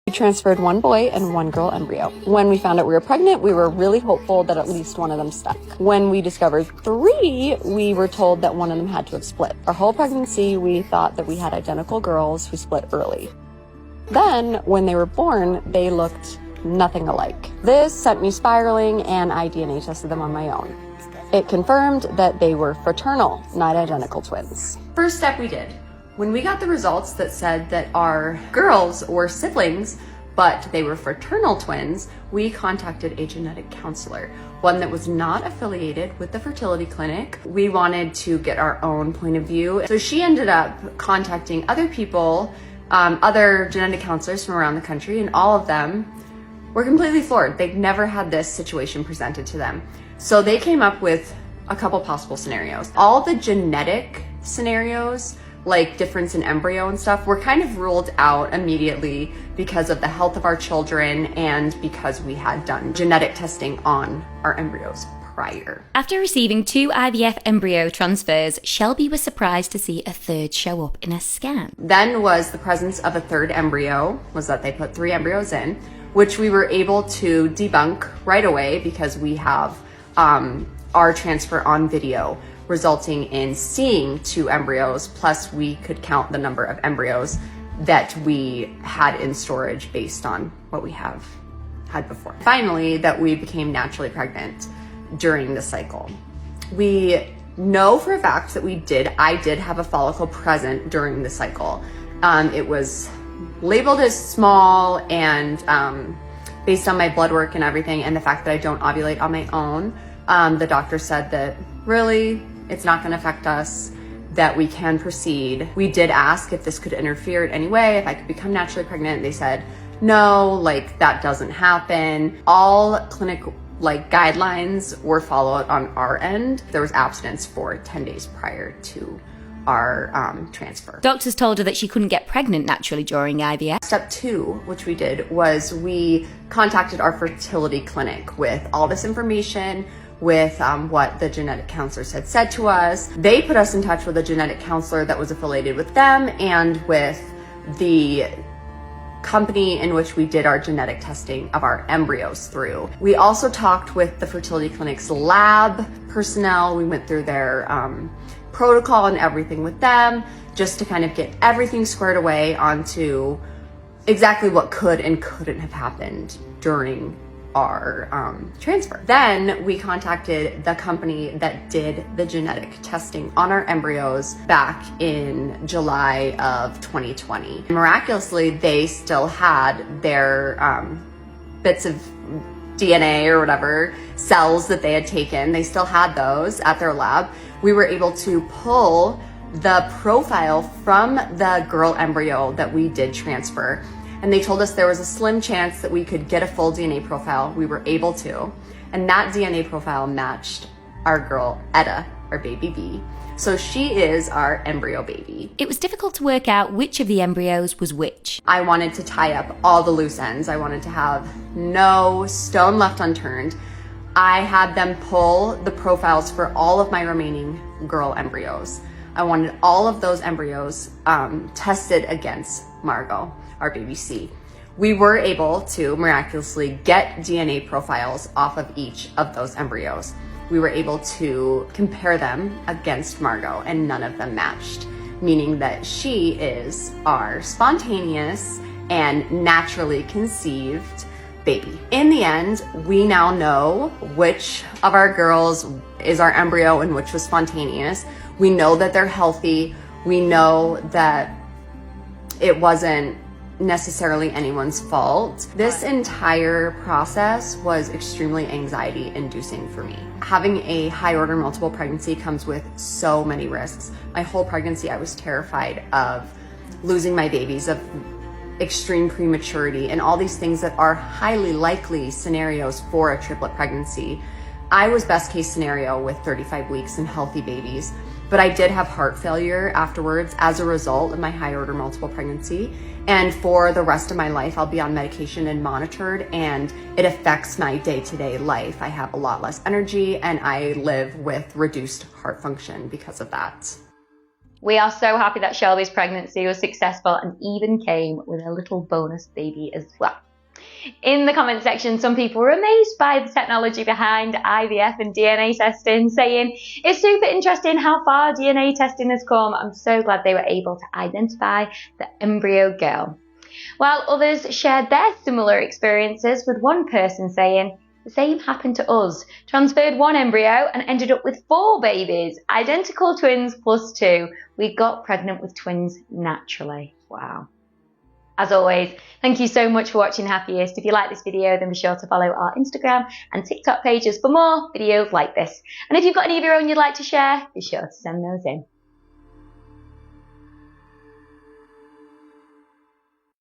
We transferred one boy and one girl embryo. When we found out we were pregnant, we were really hopeful that at least one of them stuck. When we discovered 3, we were told that one of them had to have split. Our whole pregnancy, we thought that we had identical girls who split early. Then, when they were born, they looked nothing alike. This sent me spiraling, and I DNA tested them on my own. It confirmed that they were fraternal, not identical twins. First step we did. When we got the results that said that our girls were siblings, but they were fraternal twins, we contacted a genetic counselor, one that was not affiliated with the fertility clinic. We wanted to get our own point of view. So she ended up contacting other people, other genetic counselors from around the country, and all of them were completely floored. They'd never had this situation presented to them. So they came up with a couple possible scenarios. All the genetic scenarios, like difference in embryo and stuff, were kind of ruled out immediately because of the health of our children and because we had done genetic testing on our embryos prior. After receiving 2 IVF embryo transfers, Shelby was surprised to see a 3rd show up in a scan. Then was the presence of a 3rd embryo, was that they put 3 embryos in, which we were able to debunk right away because we have our transfer on video, resulting in seeing 2 embryos, plus we could count the number of embryos that we had in storage based on what we have had before. Finally, that we became naturally pregnant during the cycle. We know for a fact that I did have a follicle present during the cycle. It was labeled as small, and based on my blood work and everything, and the fact that I don't ovulate on my own, the doctor said that really, it's not going to affect us, that we can proceed. We did ask if this could interfere in any way, if I could become naturally pregnant. They said, no, like that doesn't happen. All clinic guidelines were followed on our end. There was abstinence for 10 days prior to our transfer. Doctors told her that she couldn't get pregnant naturally during IVF. Step 2, which we did, was we contacted our fertility clinic with all this information, with what the genetic counselors had said to us. They put us in touch with a genetic counselor that was affiliated with them and with the company in which we did our genetic testing of our embryos through. We also talked with the fertility clinic's lab personnel. We went through their protocol and everything with them, just to kind of get everything squared away onto exactly what could and couldn't have happened during our transfer. Then we contacted the company that did the genetic testing on our embryos back in July of 2020. Miraculously, they still had their bits of DNA or whatever, cells that they had taken. They still had those at their lab. We were able to pull the profile from the girl embryo that we did transfer, and they told us there was a slim chance that we could get a full DNA profile. We were able to, and that DNA profile matched our girl Etta, our baby B. So she is our embryo baby. It was difficult to work out which of the embryos was which. I wanted to tie up all the loose ends. I wanted to have no stone left unturned. I had them pull the profiles for all of my remaining girl embryos. I wanted all of those embryos tested against Margot, our baby C. We were able to miraculously get DNA profiles off of each of those embryos. We were able to compare them against Margot, and none of them matched, meaning that she is our spontaneous and naturally conceived baby. In the end, we now know which of our girls is our embryo and which was spontaneous. We know that they're healthy. We know that it wasn't necessarily anyone's fault. This entire process was extremely anxiety inducing for me. Having a high order multiple pregnancy comes with so many risks. My whole pregnancy, I was terrified of losing my babies, of extreme prematurity, and all these things that are highly likely scenarios for a triplet pregnancy. I was best case scenario with 35 weeks and healthy babies, but I did have heart failure afterwards as a result of my high order multiple pregnancy. And for the rest of my life, I'll be on medication and monitored, and it affects my day-to-day life. I have a lot less energy, and I live with reduced heart function because of that. We are so happy that Shelby's pregnancy was successful and even came with a little bonus baby as well. In the comment section, some people were amazed by the technology behind IVF and DNA testing, saying, "It's super interesting how far DNA testing has come. I'm so glad they were able to identify the embryo girl." While others shared their similar experiences, with one person saying, "The same happened to us. Transferred one embryo and ended up with 4 babies, identical twins plus 2. We got pregnant with twins naturally." Wow. As always, thank you so much for watching Happiest. If you like this video, then be sure to follow our Instagram and TikTok pages for more videos like this. And if you've got any of your own you'd like to share, be sure to send those in.